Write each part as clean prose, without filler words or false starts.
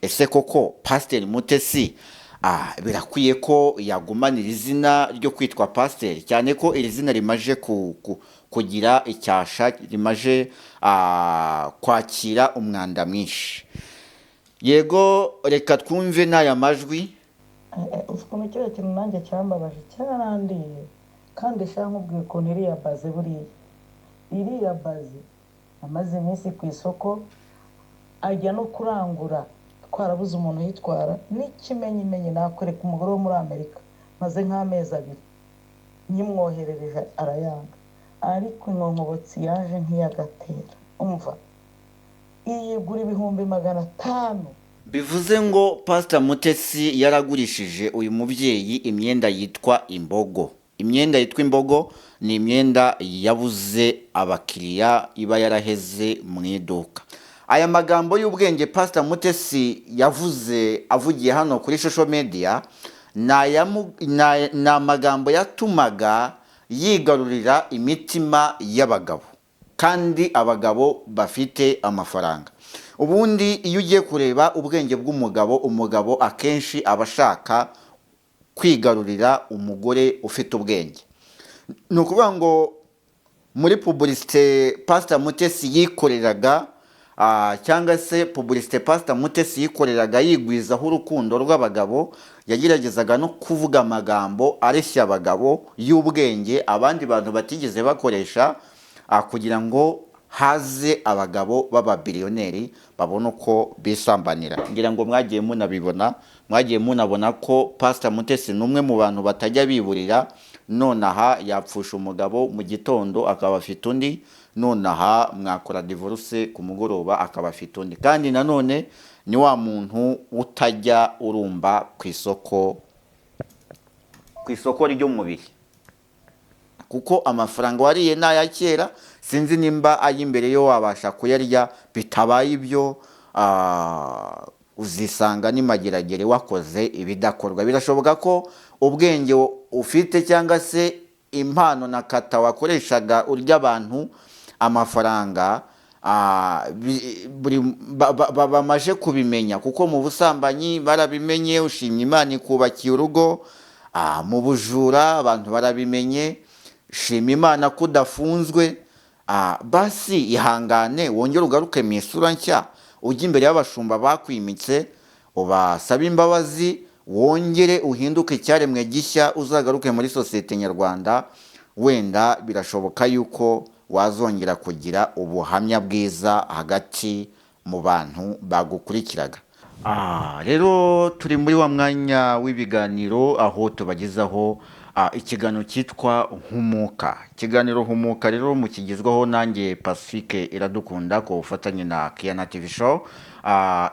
ese koko Pasiteri Mutesi birakwiye ko yagumanira izina ryo kwitwa pasiteri, cyane ko iri zina rimaje kugira icyasha, rimaje kwakira umwanda mwinshi. Yego, reka twumve n'aya majwi. ukuntu kiriya kintu nanjye cyambabaje cyarandiye, kandi shaka nkubwiye ukuntu iriya baze iriya baze amaze iminsi ku isoko, ajya no kurangura, twarabuze umuntu uyitwara, n'ikimenyimenyi nakwereka umugore wo muri Amerika maze nk'amezi 2 nyimwoherereje arayanga, ariko inkonkobotsi yaje nk'iyagatera. Umva, iyigura 500,000. Bivuze ngo Pastor Mutesi yaragurishije uyu mubyeyi imyenda yitwa imbogo. Imyenda yitwa imbogo ni imyenda yabuze abakiriya, iba yaraheze mu iduka. Aya magambo y'ubwenge Pastor Mutesi yavuze avugiye hano kuri social media ni amagambo yatumaga yigarurira imitima y'abagabo, kandi abagabo bafite amafaranga. Ubundi iyo ugiye kureba ubwenge bw'umugabo, umugabo akenshi aba ashaka kwigarurira umugore ufite ubwenge. Ni ukuvuga ngo muri publicité Pastor Mutesi yikoreraga, cyangwa se publicité Pastor Mutesi yikoreraga yigwizaho urukundo rw'abagabo, yageragezaga no kuvuga amagambo areshya abagabo y'ubwenge abandi bantu batigeze bakoresha, kugira ngo haze abagabo b'ababiliyoneri babona uko bisambanira. Ngira ngo mwagiye munabona ko Pastor Mutesi ni umwe mu bantu batajya biburira. Nonaha yapfusha umugabo mu gitondo akaba afite undi, nonaha mwakora divorce ku mugoroba akaba afite undi, kandi nanone ni wa muntu utajya urumba ku isoko ry'umubiri, kuko amafaranga wariye n'aya kera, sinzi nimba ay'imbere yo wabasha kuyarya. Bitabaye ibyo uzisanga n'imageragere wakoze ibidakorwa. Birashoboka ko ubwenge ufite cyangwa se impano na kata wakoreshaga urya abantu amafaranga bamaje kubimenya, kuko mu busambanyi barabimenye, ushimye Imana ikubakiye urugo. Mu bujura abantu barabimenye, shima Imana ko udafunzwe. Basi ihangane wongere ugaruke mu isura nshya, ujye imbere y'abashumba bakwimitse, ubasaba imbabazi, wongere uhinduke icyaremwe gishya, uzagaruke muri sosiyete nyarwanda. Wenda birashoboka yuko wazongera kugira ubuhamya bwiza hagati mu bantu bagukurikiraga. Rero turi muri wa mwanya w'ibiganiro aho tubagezaho ikiganiro cyitwa Humuka. Ikiganiro Humuka rero mukigezwaho nanjye Pacifique Iradukunda ku bufatanye na Kiana TV Show,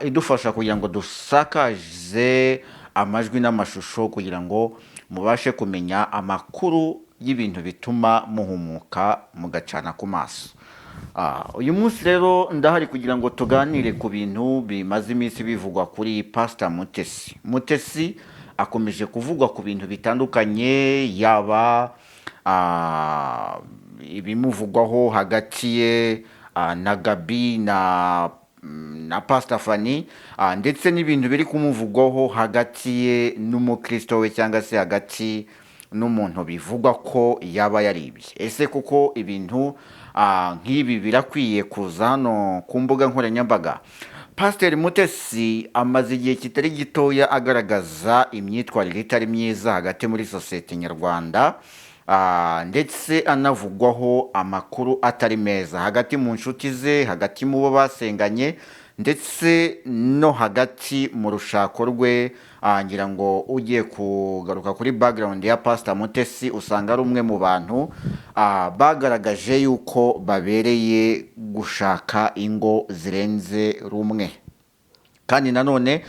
idufasha kugira ngo dusakaze amajwi n'amashusho kugira ngo mubashe kumenya amakuru y'ibintu bituma muhumuka mugacana ku maso. Uyu munsi rero ndahari kugira ngo tuganire ku bintu bimaze iminsi bivugwa kuri Pastor Mutesi. Mutesi akomeje kuvugwa ku bintu bitandukanye, yaba ibimuvugwaho hagati ye na Gaby na Pastor Fanny, ndetse n'ibintu biri kumuvugwaho hagati ye n'umukristo we, cyangwa se hagati n'umuntu bivugwa ko yaba yaribye. Ese kuko ibintu nk'ibi birakwiye kuza hano ku mbuga nkoranyambaga? Pasiteri Mutesi amaze igihe kitari gitoya agaragaza imyitwarire itari myiza hagati muri sosiyete nyarwanda, ndetse anavugwaho amakuru atari meza hagati mu nshuti ze, hagati mu bo basenganye, ndetse no hagati mu rushako rwe. Ngira ngo ugiye kugaruka kuri background ya Pastor Mutesi usanga ari umwe mu bantu bagaragaje yuko babereye gushaka ingo zirenze rumwe. Kandi nanone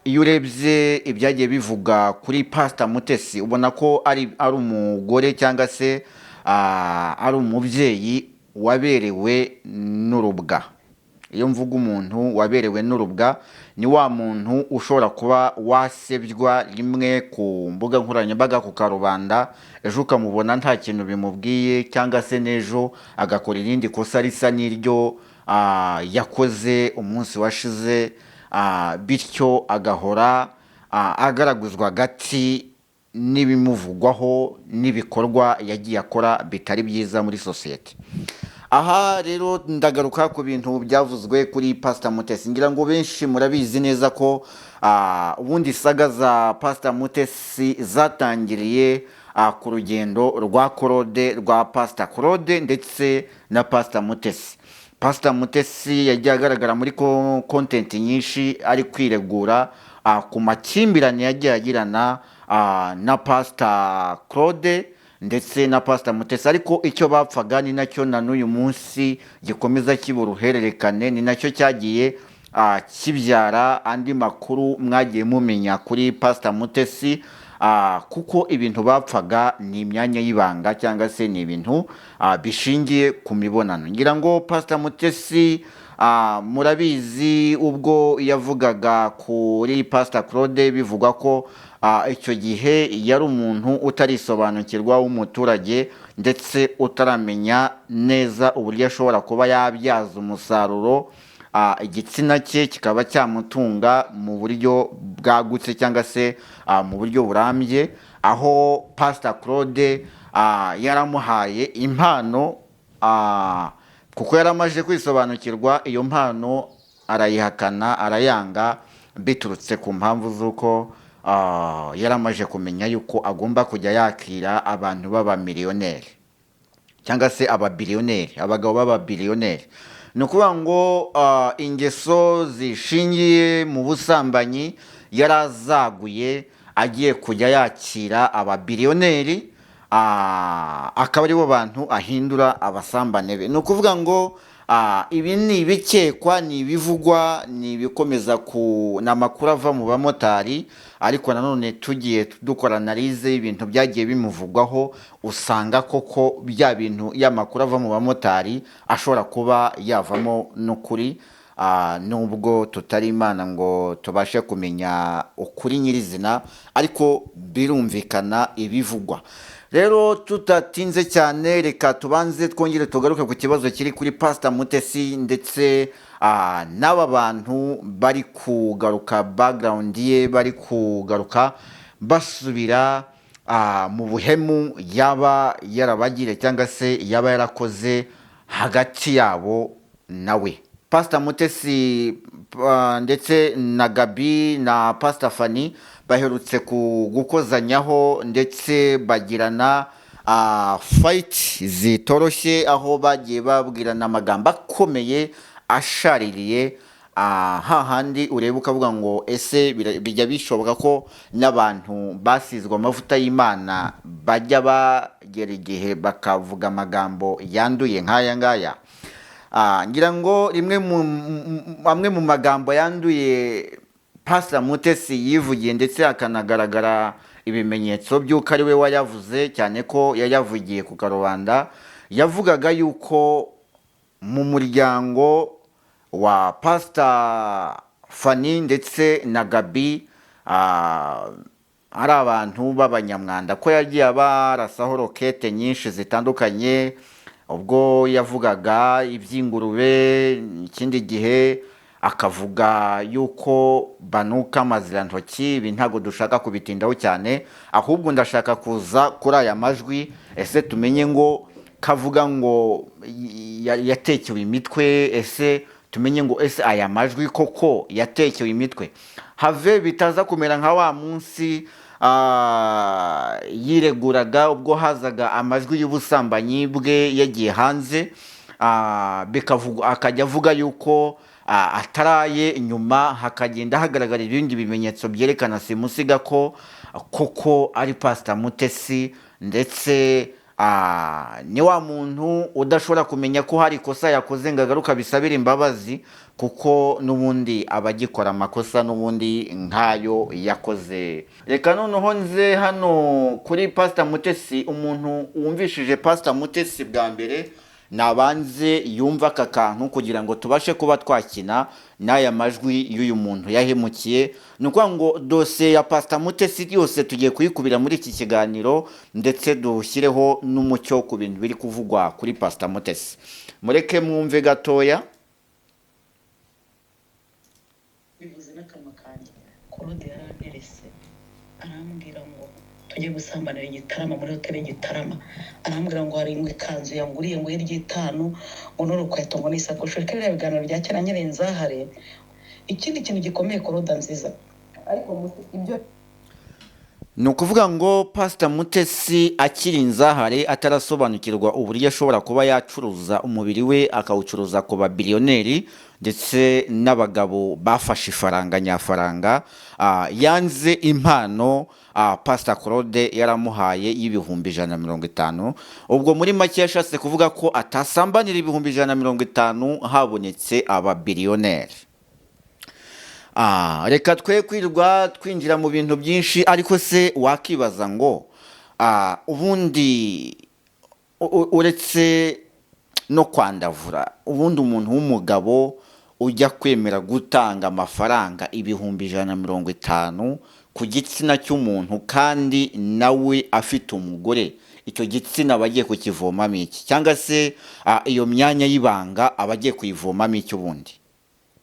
iyo urebye ibyagiye bivuga kuri Pastor Mutesi ubona ko ari umugore cyangwa se ari umubyeyi waberewe n'urubwa. Iyo mvuga umuntu waberewe n'urubwa, ni wa muntu ushobora kuba wasebywa rimwe ku mbuga nkoranyambaga ku karubanda, ejo ukamubona nta kintu bimubwiye, cyangwa se n'ejo agakora irindi kosa risa n'iryo yakoze umunsi washize. bityo agahora agaraguzwa hagati n'ibimuvugwaho n'ibikorwa yagiye akora bitari byiza muri sosiyete. Aha rero ndagaruka ku bintu byavuzwe kuri Pastor Mutesi. Ngira ngo benshi murabizi neza ko ubundi saga za Pastor Mutesi zatangiriye ku rugendo rwa Claude, rwa Pastor Claude ndetse na Pastor Mutesi. Pastor Mutesi yagiye agaragara muri content nyinshi ari kwiregura ku makimbirane yagiye agirana na Pastor Claude ndetse na Pastor Mutesi, ariko icyo bapfaga ni nacyo na n'uyu munsi gikomeza kiba uruhererekane, ni nacyo cyagiye kibyara andi makuru mwagiye mumenya kuri Pastor Mutesi, kuko ibintu bapfaga ni imyanya y'ibanga cyangwa se ni ibintu bishingiye ku mibonano. Ngira ngo Pastor Mutesi murabizi ubwo yavugaga kuri Pastor Claude bivugwa ko icyo gihe yari umuntu utarisobanukirwa w'umuturage ndetse utaramenya neza uburyo ashobora kuba yabyaza umusaruro igitsina cye kikaba cyamutunga mu buryo bwagutse cyangwa se mu buryo burambye, aho Pastor Claude yaramuhaye impano kuko yaramaje kwisobanukirwa iyo mpano arayihakana arayanga biturutse ku mpamvu z'uko yaramaje kumenya yuko agomba kujya yakira abantu b'abamiliyoneri cyangwa se ababiliyoneri, abagabo b'ababiliyoneri. Ni ukuvuga ngo ingeso zishingiye mu busambanyi yarazaguye agiye kujya yakira ababiliyoneri, akaba aribo bantu ahindura abasambane be. Ni ukuvuga ngo ibi ni ibikekwa, ni ibivugwa, ni ibikomeza ni amakuru ava mu bamotari, ariko nanone tugiye dukora analize y'ibintu byagiye bimuvugwaho usanga koko bya bintu y'amakuru ava mu bamotari ashobora kuba yavamo n'ukuri, nubwo tutari Imana ngo tubashe kumenya ukuri nyirizina, ariko birumvikana ibivugwa. Rero tutatinze cyane, reka tubanze twongere tugaruke ku kibazo kiri kuri Pastor Mutesi ndetse n'aba bantu bari kugaruka background ye, bari kugaruka basubira mu buhemu yaba yarabagire cyangwa se yaba yarakoze hagati yabo nawe. Pastor Mutesi ndetse na Gaby na Pastor Fanny baherutse gukozanyaho ndetse bagirana fight zitoroshye, aho bagiye babwirana amagambo akomeye ashaririye, hahandi ureba ukavuga ngo ese bijya bishoboka ko n'abantu basizwe amavuta y'Imana bajya bagera igihe bakavuga amagambo yanduye nk'aya ngaya? Ngira ngo amwe mu magambo yanduye Pastor Mutesi yivugiye ndetse akanagaragara ibimenyetso by'uko ari we wayavuze, cyane ko yayavugiye ku karubanda. Yavugaga yuko mu muryango wa Pastor Fanny ndetse na Gaby ari abantu b'abanyamwanda, ko yagiye barasaho rokete nyinshi zitandukanye. Ubwo yavugaga iby'ingurube, ikindi gihe akavuga yuko banuka amazirantoki. Ibi ntabwo dushaka kubitindaho cyane, ahubwo ndashaka kuza kuri aya majwi, ese tumenye ngo kavuga ngo yatekewe imitwe, ese tumenye ngo ese aya majwi koko yatekewe imitwe, have bitaza kumera nka wa munsi yireguraga ubwo hazaga amajwi y'ubusambanyi bwe yagiye hanze, akajya avuga yuko ataraye, nyuma hakagenda hagaragara ibindi bimenyetso byerekana simusiga ko koko ari Pastor Mutesi, ndetse ni wa muntu udashobora kumenya ko hari ikosa yakoze ngo agaruka bisabira imbabazi, kuko n'ubundi abagikora amakosa n'ubundi nk'ayo yakoze. Reka noneho nze hano kuri Pastor Mutesi. Umuntu wumvishije Pastor Mutesi bwa mbere nabanze yumva aka kantu kugira ngo tubashe kuba twakina n'aya majwi y'uyu muntu yahemukiye. Ni ukuvuga ngo dosiye ya Pastor Mutesi yose tugiye kuyikubira muri iki kiganiro, ndetse dushyireho n'umucyo ku bintu biri kuvugwa kuri Pastor Mutesi. Mureke mwumve gatoya. bivuze Claude yaranterese arambwira ngo tujye gusambanira igitarama muri hoteli Gitarama, arambwira ngo hari ikanzu yanguriye ngo y'iry'itanu ngo n'urukweto ngo n'isakoshi. Reka rero ibiganiro bya kera nyirenza hare ikindi kintu gikomeye Claude nziza, ariko ibyo ni ukuvuga ngo Pastor Mutesi akiri inzahare atarasobanukirwa uburyo ashobora kuba yacuruza umubiri we akawucuruza ku babiliyoneri ndetse n'abagabo bafashe ifaranga nyafaranga, yanze impano Pastor Claude yaramuhaye y'ibihumbi 150. ubwo muri make yashatse kuvuga ko atasambanira ibihumbi 150 habonetse ababiliyoneri. Reka twe kwirwa twinjira mu bintu byinshi, ariko se wakibaza ngo ubundi uretse no kwandavura, ubundi umuntu w'umugabo ujya kwemera gutanga amafaranga ibihumbi 150 ku gitsina cy'umuntu kandi nawe afite umugore, icyo gitsina abagiye kukivomamo iki? Cyangwa se iyo myanya y'ibanga abagiye kuyivomamo iki? Ubundi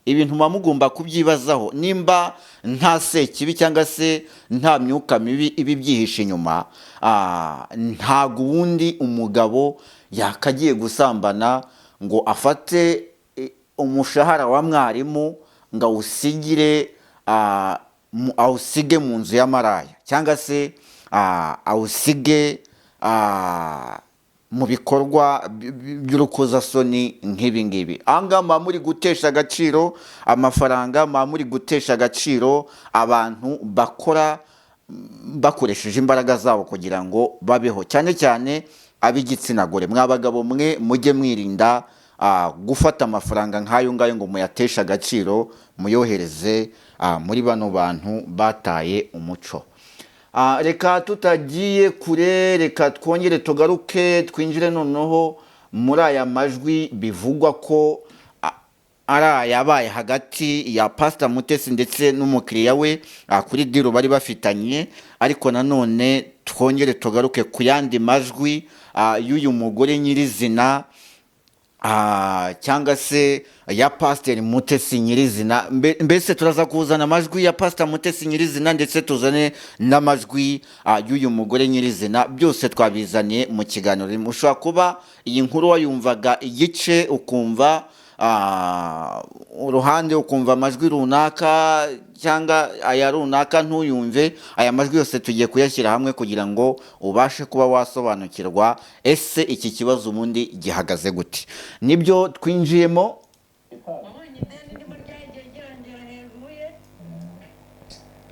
ibintu muba mugomba kubyibazaho, nimba nta sekibi cyangwa se nta myuka mibi ibi byihishe inyuma, ntago ubundi umugabo yakagiye gusambana ngo afate umushahara wa mwarimu ngo awusige mu nzu y'amaraya, cyangwa se awusige mu bikorwa by'urukozasoni nk'ibi ngibi. Ahangaha muba muri gutesha agaciro amafaranga, muba muri gutesha agaciro abantu bakora bakoresheje imbaraga zabo kugira ngo babeho, cyane cyane ab'igitsina gore. Mwa bagabo mwe mujye mwirinda gufata amafaranga nk'ayo ngayo ngo muyateshe agaciro muyohereze muri bano bantu bataye umuco. Reka tutagiye kure, reka twongere tugaruke twinjire noneho muri aya majwi bivugwa ko ari ayabaye hagati ya Pastor Mutesi ndetse n'umukiriya we kuri diro bari bafitanye. Ariko nanone twongere tugaruke ku yandi majwi y'uyu mugore nyirizina, cyangwa se ya Pastor Mutesi nyirizina. Mbese turaza kuzana amajwi ya Pastor Mutesi nyirizina ndetse tuzane n'amajwi y'uyu mugore nyirizina, byose twabizaniye mu kiganiro. Ushobora kuba iyi nkuru wayumvaga igice ukumva uruhande, ukumva amajwi runaka cyangwa aya runaka ntuyumve. Aya majwi yose tugiye kuyashyira hamwe kugira ngo ubashe kuba wasobanukirwa ese iki kibazo ubundi gihagaze gute. Nibyo twinjiyemo.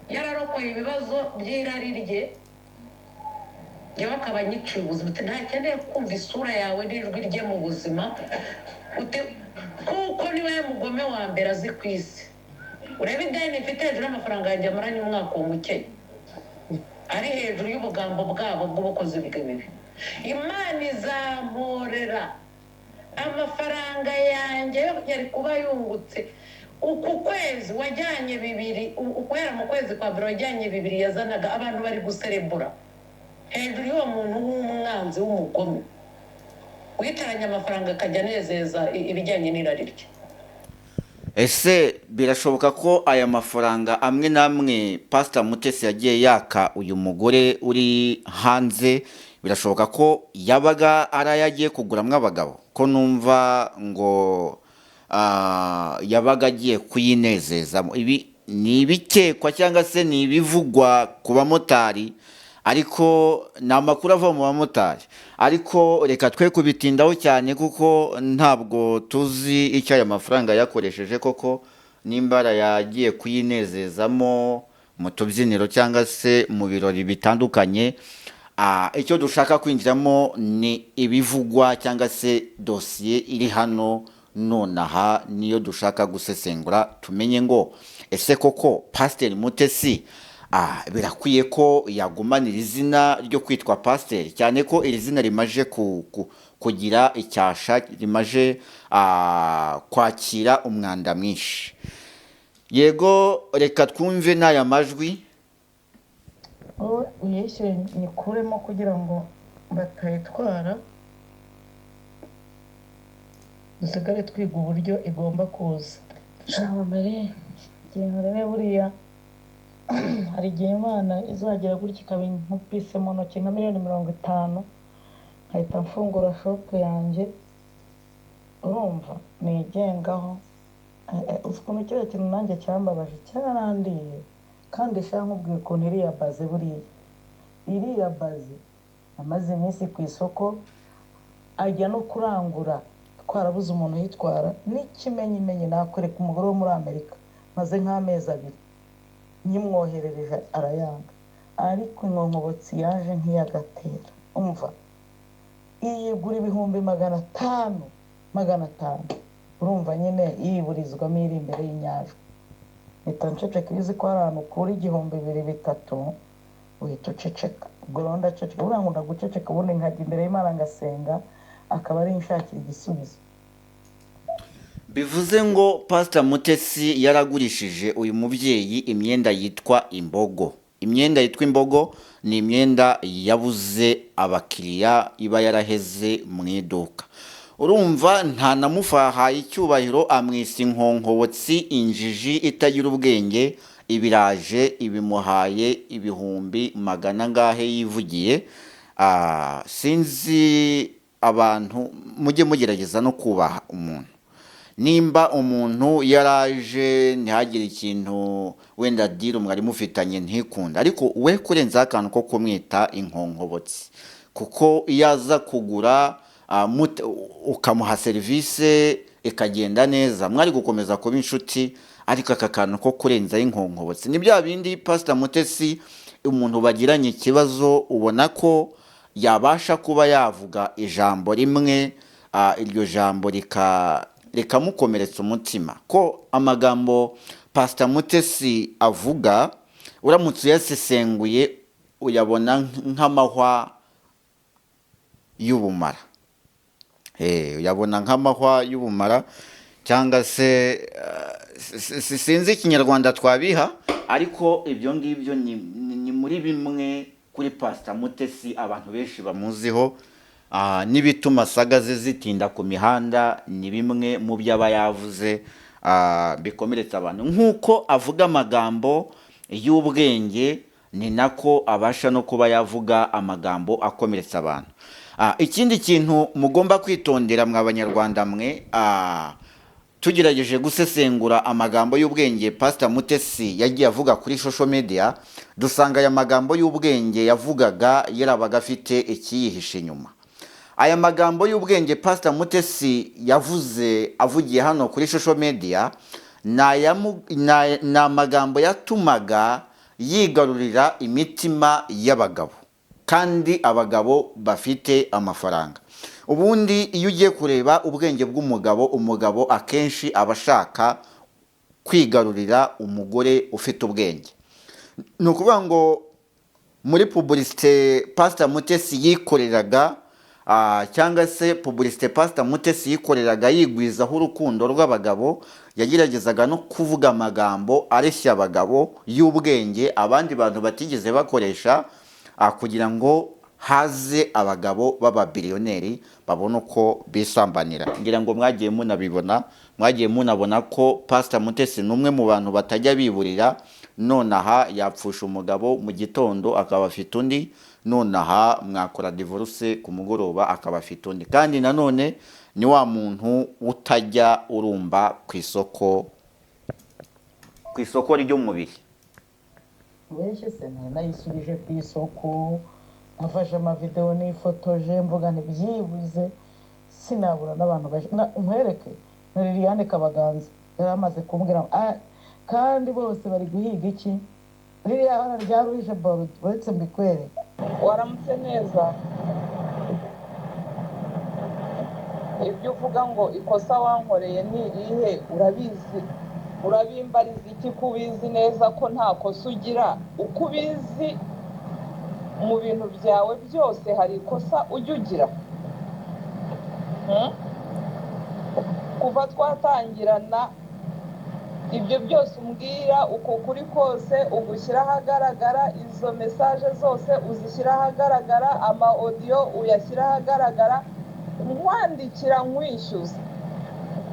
Yararokoye ibibazo by'irari rye, yewe akaba nyiciye ubuzima. Ntakeneye kumva isura yawe n'ijwi rye mu buzima, kuko niwe mugome wa mbere azi ku isi. Urebe ideni mfite hejuru y'amafaranga yanjye amaranye umwaka w'umukeye, ari hejuru y'ubugambo bwabo bw'ubukozi bw'ibibi. Imana izamporera amafaranga yanjye yari kuba yungutse. Uku kwezi wajyanye 2, ukwera mu kwezi kwa mbere wajyanye 2 yazanaga abantu bari guserebura hejuru y'uwo muntu w'umwanzi w'umugome witaranye amafaranga akajya anezeza ibijyanye n'irari rye. Ese birashoboka ko aya mafaranga amwe namwe Pastor Mutesi yagiye yaka uyu mugore uri hanze, birashoboka ko yabaga arayagiye kuguramwa abagabo? Ko numva ngo yabaga agiye kuyinezezamo. Ibi ni ibikekwa cyangwa se ni ibivugwa ku bamotari, ariko ni amakuru ava mu bamotari. Ariko reka twe kubitindaho cyane kuko ntabwo tuzi icyo aya mafaranga yakoresheje koko, nimba yagiye kuyinezezamo mu tubyiniro cyangwa se mu birori bitandukanye. Icyo dushaka kwinjiramo ni ibivugwa cyangwa se dosiye iri hano nonaha, niyo dushaka gusesengura tumenye ngo ese koko Pastor Mutesi birakwiye ko yagumanira izina ryo kwitwa pasiteri, cyane ko iri zina rimaje kugira icyasha, rimaje kwakira umwanda mwinshi. Yego, reka twumve n'aya majwi. Uyishyure nyikuremo kugira ngo batayitwara, dusigare twiga uburyo igomba kuza. Mbere ikintu rero buriya hari igihe Imana izagera gutya ikaba inkubise mu ntoki nka miliyoni 50, nkahita mfungura shopu yanjye, urumva nigengaho. Uzi ukuntu kiriya kintu nanjye cyambabaje cyarandiye, kandi sha nkubwiye ukuntu iriya baze buriya, iriya baze amaze iminsi ku isoko, ajya no kurangura, twarabuze umuntu uyitwara, n'ikimenyimenyi nakwereka umugore wo muri Amerika maze nk'amezi 2 nyimwoherereje arayanga, ariko inkonkobotsi yaje nk'iyagatera. Umva, iyigura ibihumbi 500, urumva nyine yiburizwamo iri imbere y'inyajwi. Mpita nceceka, iyo uzi ko hari ahantu ukura 2,000-3,000 uhita uceceka. Ubwo rero ndaceceka, buriya nkunda guceceka, ubundi nkajya imbere y'Imana ngasenga, akaba ari inshakira igisubizo. bivuze ngo Pastor Mutesi yaragurishije uyu mubyeyi imyenda yitwa imbogo. Imyenda yitwa imbogo ni imyenda yabuze abakiriya, iba yaraheze mu iduka. Urumva nta namufahaye icyubahiro, amwisa inkonkobotsi, injiji itagira ubwenge, ibiraje ibimuhaye ibihumbi 100 ngahe yivugiye. Sinzi, abantu mujye mugerageza no kubaha umuntu. Nimba umuntu yaraje ntihagire ikintu wenda diro mwari mufitanye ntikunda, ariko we kurenzaho akantu ko kumwita inkonkobotsi, kuko iyo aza kugura ukamuha serivisi ikagenda neza, mwari gukomeza kuba inshuti, ariko aka kantu ko kurenzaho inkonkobotsi ni bya bindi Pastor Mutesi umuntu bagiranye ikibazo ubona ko yabasha kuba yavuga ijambo rimwe, iryo jambo rikamukomeretsa umutima, ko amagambo Pastor Mutesi avuga uramutse uyasesenguye uyabona nk'amahwa y'ubumara. Uyabona nk'amahwa y'ubumara, cyangwa se sinzi ikinyarwanda twabiha, ariko ibyo ngibyo ni muri bimwe kuri Pastor Mutesi abantu benshi bamuziho. N'ibituma saga ze zitinda ku mihanda ni bimwe mu byo aba yavuze bikomeretsa abantu. Nk'uko avuga amagambo y'ubwenge, ni nako abasha no kuba yavuga amagambo akomeretsa abantu. Ikindi kintu mugomba kwitondera mwa Banyarwanda mwe, tugerageje gusesengura amagambo y'ubwenge Pastor Mutesi yagiye avuga kuri social media, dusanga aya magambo y'ubwenge yavugaga yarabaga afite ikiyihishe inyuma. Aya magambo y'ubwenge Pastor Mutesi yavuze avugiye hano kuri social media ni amagambo yatumaga yigarurira imitima y'abagabo, kandi abagabo bafite amafaranga. Ubundi iyo ugiye kureba ubwenge bw'umugabo, umugabo akenshi aba ashaka kwigarurira umugore ufite ubwenge. Ni ukuvuga ngo muri publicité Pastor Mutesi yikoreraga, cyangwa se publicité Pastor Mutesi yikoreraga yigwizaho urukundo rw'abagabo, yageragezaga no kuvuga amagambo areshya abagabo y'ubwenge abandi bantu batigeze bakoresha, kugira ngo haze abagabo b'ababiliyoneri babona uko bisambanira. Ngira ngo mwagiye munabona ko Pastor Mutesi n'umwe mu bantu batajya biburira. Nonaha yapfusha umugabo mu gitondo akaba afite undi, nonaha mwakora divorce ku mugoroba akaba afite undi, kandi nanone ni wa muntu utajya urumba ku isoko ry'umubiri. Benshi se nayisubije ku isoko, nafashe amavideo nifotoje, mvuga ntibyibuze sinabura n'abantu nkwereke na Liliane Kabaganza yari amaze kumbwira, kandi bose bari guhiga iki ririya hano ryaruhije borudo. Uretse mbikwereke, waramutse neza, ibyo uvuga ngo ikosa wankoreye ni irihe? Urabimbariza iki ko ubizi neza ko nta kosa ugira? Uko ubizi mu bintu byawe byose hari ikosa ujya ugira? Kuva twatangirana ibyo byose umbwira uko kuri kose ugushyira ahagaragara, izo message zose uzishyira ahagaragara, ama audio uyashyira ahagaragara, nkwandikira nkwishyuza,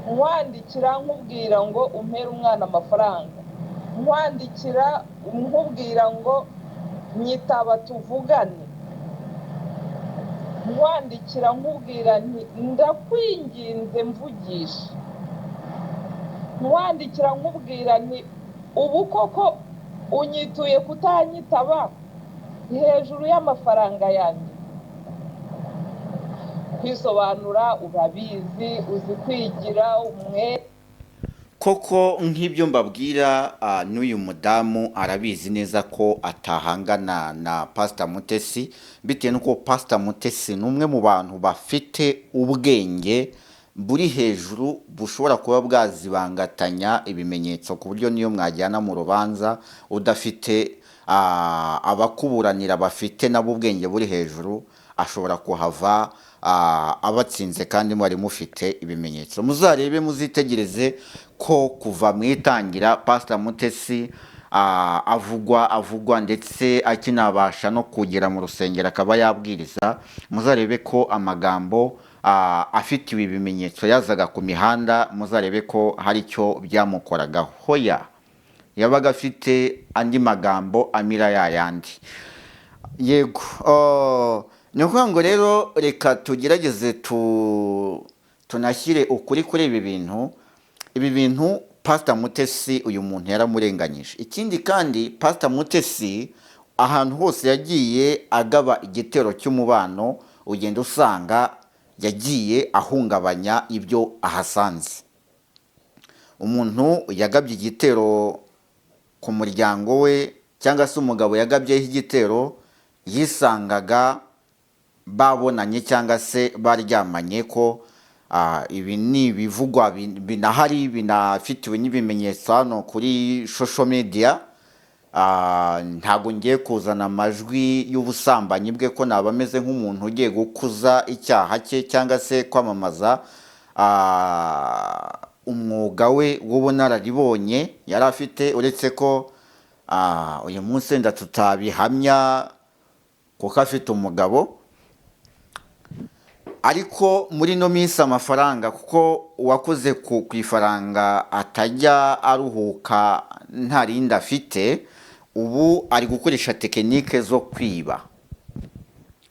nkwandikira nkubwira ngo umpere umwana amafaranga, nkwandikira nkubwira ngo nyitaba tuvugane, nkwandikira nkubwira nti ndakwinginze mvugisha, nkwandikira nkubwira nti ubu koko unyituye kutanyitaba hejuru y'amafaranga yanjye. Kwisobanura urabizi, uzi kwigira umwe. koko nk'ibyo mbabwira, n'uyu mudamu arabizi neza ko atahangana na Pastor Mutesi, bitewe n'uko Pastor Mutesi ni umwe mu bantu bafite ubwenge buri hejuru bushobora kuba bwazibangatanya ibimenyetso ku buryo niyo mwajyana mu rubanza udafite abakuburanira bafite nabo ubwenge buri hejuru, ashobora kuhava abatsinze kandi mwari mufite ibimenyetso. Muzarebe muzitegereze ko kuva mu itangira Pastor Mutesi avugwa ndetse akinabasha no kugera mu rusengero akaba yabwiriza. Muzarebe ko amagambo afite ibi bimenyetso yazaga ku mihanda, muzarebe ko hari icyo byamukoragaho. Hoya yabaga afite andi magambo amira yayandi. Yego, ni ukuvuga ngo rero reka tugerageze tunashyire ukuri kuri ibi bintu Pastor Mutesi uyu muntu yaramurenganyije. Ikindi kandi Pastor Mutesi ahantu hose yagiye agaba igitero cy'umubano, ugenda usanga yagiye ahungabanya ibyo ahasanze. Umuntu yagabye igitero ku muryango we cyangwa se umugabo yagabyeho igitero, yisangaga babonanye cyangwa se baryamanye, ko ibi ni ibivugwa binahari, binafitiwe n'ibimenyetso hano kuri social media. Ntabwo ngiye kuzana amajwi y'ubusambanyi bwe, ko naba ameze nk'umuntu ugiye gukuza icyaha cye cyangwa se kwamamaza umwuga we w'ubunararibonye yari afite, uretse ko uyu munsi wenda tutabihamya kuko afite umugabo. Ariko muri no minsi amafaranga, kuko uwakoze ku ifaranga atajya aruhuka nta rindi afite, ubu ari gukoresha tekinike zo kwiba.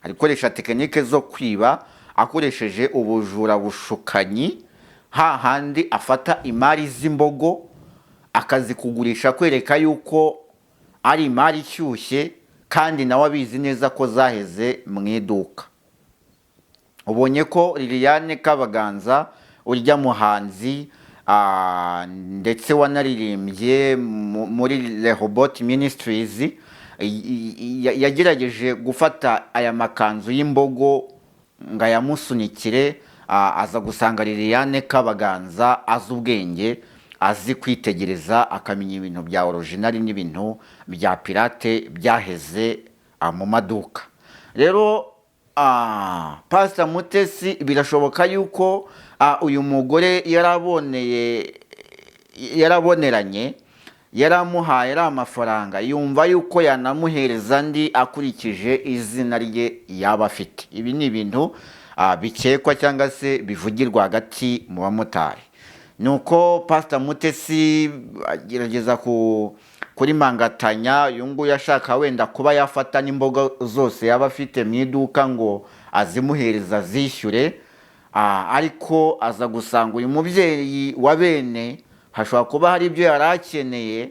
Ari gukoresha tekinike zo kwiba akoresheje ubujura bushukanyi, hahandi afata imari z'imbogo akazikugurisha kwereka yuko ari imari ishyushye, kandi nawe abizi neza ko zaheze mu iduka. Ubonye ko Liliane Kabaganza urya muhanzi ndetse wanaririmbye muri Rehoboth Ministries yagerageje gufata aya makanzu y'imbogo ngo ayamusunikire, aza gusanga Liliane Kabaganza azi ubwenge, azi kwitegereza, akamenya ibintu bya original n'ibintu bya pirate byaheze mu maduka. Rero Pastor Mutesi birashoboka yuko uyu mugore yaraboneranye, yaramuhaye ari amafaranga, yumva yuko yanamuhereza andi akurikije izina rye yaba afite. Ibi ni ibintu bikekwa cyangwa se bivugirwa hagati mu bamotari. Nuko Pastor Mutesi agerageza kuri mangatanya, uyu nguyu ashaka wenda kuba yafata n'imboga zose yaba afite mu iduka ngo azimuhereza zishyure, ariko aza gusanga uyu mubyeyi wa bene hashobora kuba hari ibyo yari akeneye,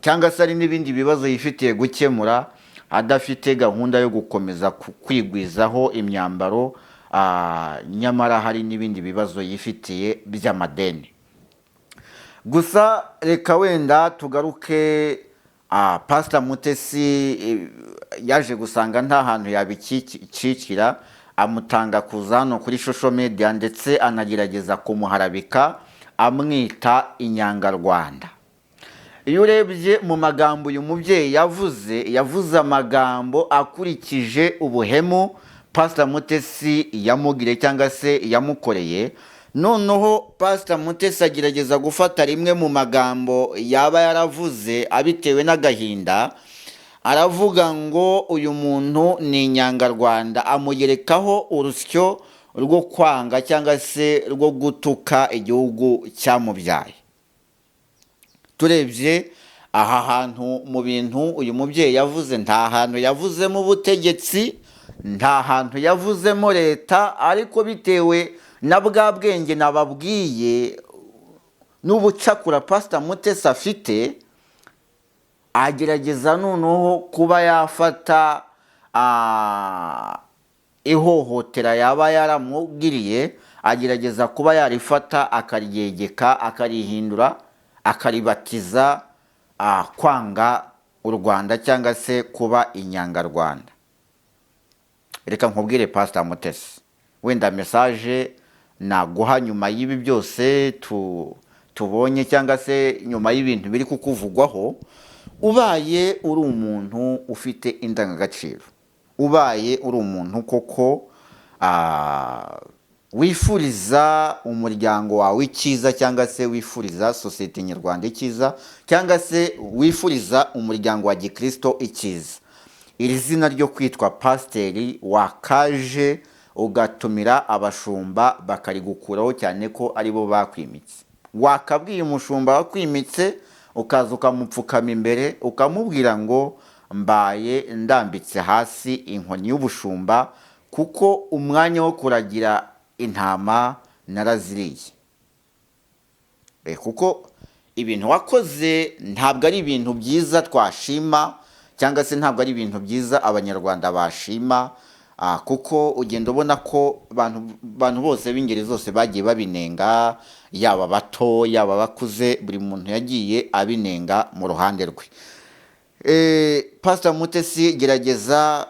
cyangwa se hari n'ibindi bibazo yifitiye gukemura, adafite gahunda yo gukomeza kwigwizaho imyambaro, nyamara hari n'ibindi bibazo yifitiye by'amadeni. Gusa reka wenda tugaruke, Pastor Mutesi yaje gusanga nta hantu yabicikira, amutanga kuza hano kuri social media ndetse anagerageza kumuharabika amwita inyangarwanda. Iyo urebye mu magambo uyu mubyeyi yavuze amagambo akurikije ubuhemu Pastor Mutesi yamugire cyangwa se yamukoreye. Noneho Pastor Mutesi agerageza gufata rimwe mu magambo yaba yaravuze abitewe n'agahinda, aravuga ngo uyu muntu ni inyangarwanda, amugerekaho urusyo rwo kwanga cyangwa se rwo gutuka igihugu cyamubyaye. Turebye aha hantu mu bintu uyu mubyeyi yavuze, nta hantu yavuzemo ubutegetsi, nta hantu yavuzemo leta, ariko bitewe na bwa bwenge nababwiye n'ubucakura Pastor Mutesi afite, agerageza noneho kuba yafata ihohotera yaba yaramugiriye, agerageza kuba yarifata akaryegeka, akarihindura, akaribatiza kwanga u Rwanda cyangwa se kuba inyangarwanda. Reka nkubwire Pastor Mutesi, wenda message naguha nyuma y'ibi byose tubonye cyangwa se nyuma y'ibintu biri kukuvugwaho, ubaye uri umuntu ufite indangagaciro, ubaye uri umuntu koko wifuriza umuryango wawe icyiza, cyangwa se wifuriza sosiyete nyarwanda icyiza, cyangwa se wifuriza umuryango wa gikristo icyiza, iri zina ryo kwitwa pasiteri wakaje ugatumira abashumba bakarigukuraho, cyane ko aribo bakwimitse. Wakabwiye umushumba wakwimitse, ukaza ukamupfukama imbere ukamubwira ngo mbaye ndambitse hasi inkoni y'ubushumba, kuko umwanya wo kuragira intama naraziriye. Kuko ibintu wakoze ntabwo ari ibintu byiza twashima, cyangwa se ntabwo ari ibintu byiza abanyarwanda bashima, kuko ugenda ubona ko abantu bose b'ingeri zose bagiye babinenga, yaba bato yaba bakuze, buri muntu yagiye abinenga mu ruhande rwe. Pastor Mutesi, gerageza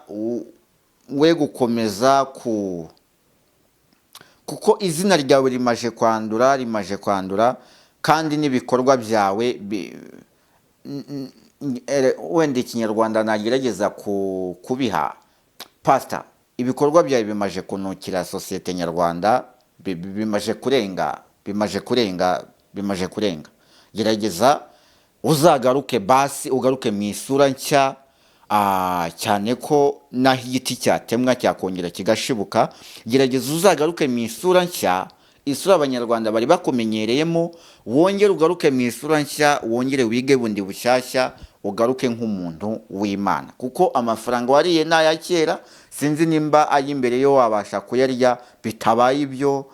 we gukomeza kuko izina ryawe rimaje kwandura, kandi n'ibikorwa byawe wenda ikinyarwanda nagerageza kubiha Pastor, ibikorwa byawe bimaje kunukira sosiyete nyarwanda, bimaje kurenga. Gerageza uzagaruke basi, ugaruke mu isura nshya, cyane ko naho igiti cyatemwa cyakongera kigashibuka. Gerageza uzagaruke mu isura nshya, isura abanyarwanda bari bakumenyereyemo, wongere ugaruke mu isura nshya, wongere wige bundi bushyashya, ugaruke nk'umuntu w'Imana, kuko amafaranga wariye n'aya kera, sinzi nimba ay'imbere yo wabasha kuyarya. Bitabaye ibyo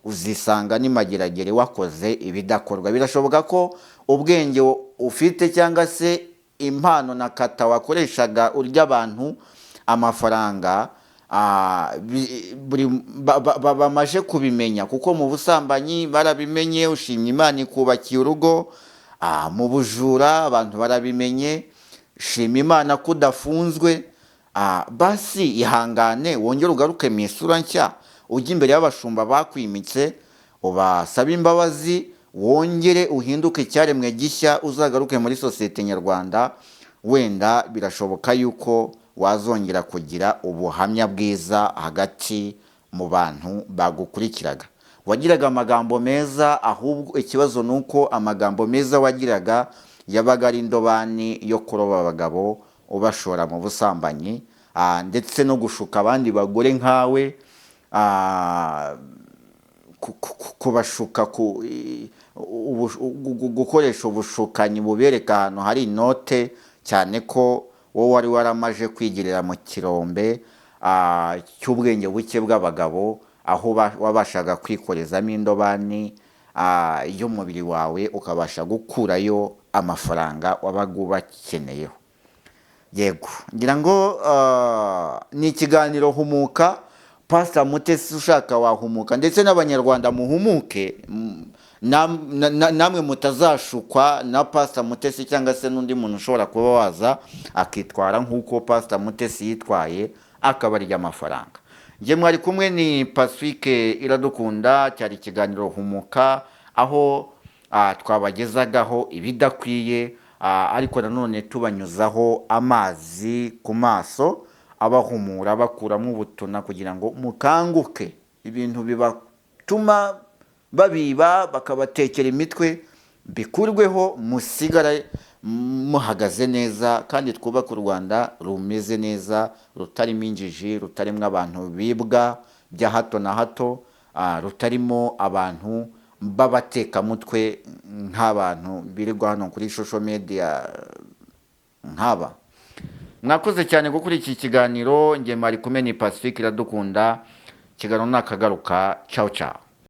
uzisanga n'imageragere wakoze ibidakorwa. Birashoboka ko ubwenge ufite cyangwa se impano na kata wakoreshaga urya abantu amafaranga, bamaje kubimenya, kuko mu busambanyi barabimenye, ushimye Imana ikubakiye urugo. Mu bujura abantu barabimenye, shima Imana ko udafunzwe. Basi ihangane, wongere ugaruke mu isura nshya, ujye imbere y'abashumba bakwimitse, ubasabe imbabazi, wongere uhinduke icyaremwe gishya, uzagaruke muri sosiyete nyarwanda. Wenda birashoboka yuko wazongera kugira ubuhamya bwiza hagati mu bantu bagukurikiraga. Wagiraga amagambo meza, ahubwo ikibazo nuko amagambo meza wagiraga yabaga ari indobani yo kuroba abagabo ubashora mu busambanyi, ndetse no gushuka abandi bagore nkawe, kubashuka, gukoresha ubushukanyi bubereka ahantu hari inote, cyane ko wowe wari waramaje kwigirira mu kirombe cy'ubwenge buke bw'abagabo, aho wabashaga kwikorezamo indobani y'umubiri wawe, ukabasha gukurayo amafaranga wabaga ubakeneyeho. Yego, ngira ngo ni ikiganiro Humuka. Pastor Mutesi ushaka wahumuka, ndetse n'abanyarwanda muhumuke, namwe mutazashukwa na Pastor Mutesi, cyangwa se n'undi muntu ushobora kuba waza akitwara nk'uko Pastor Mutesi yitwaye, akabarya amafaranga. Nge mwari kumwe ni Pacifique Iradukunda, cyari ikiganiro Humuka, aho twabagezagaho ibidakwiye, ariko nanone tubanyuzaho amazi ku maso, abahumura, bakuramo ubutuna, kugira ngo mukanguke. Ibintu bibatuma babiba bakabatekera imitwe bikurweho, musigare muhagaze neza, kandi twubake u Rwanda rumeze neza, rutarimo injiji, rutarimo abantu bibwa bya hato na hato, rutarimo abantu b'abatekamutwe nk'abantu birirwa hano kuri social media nk'aba. Mwakoze cyane gukora iki kiganiro, njye mwari kumwe ni Pacifique Iradukunda, ikiganiro nakagaruka. Ciao ciao.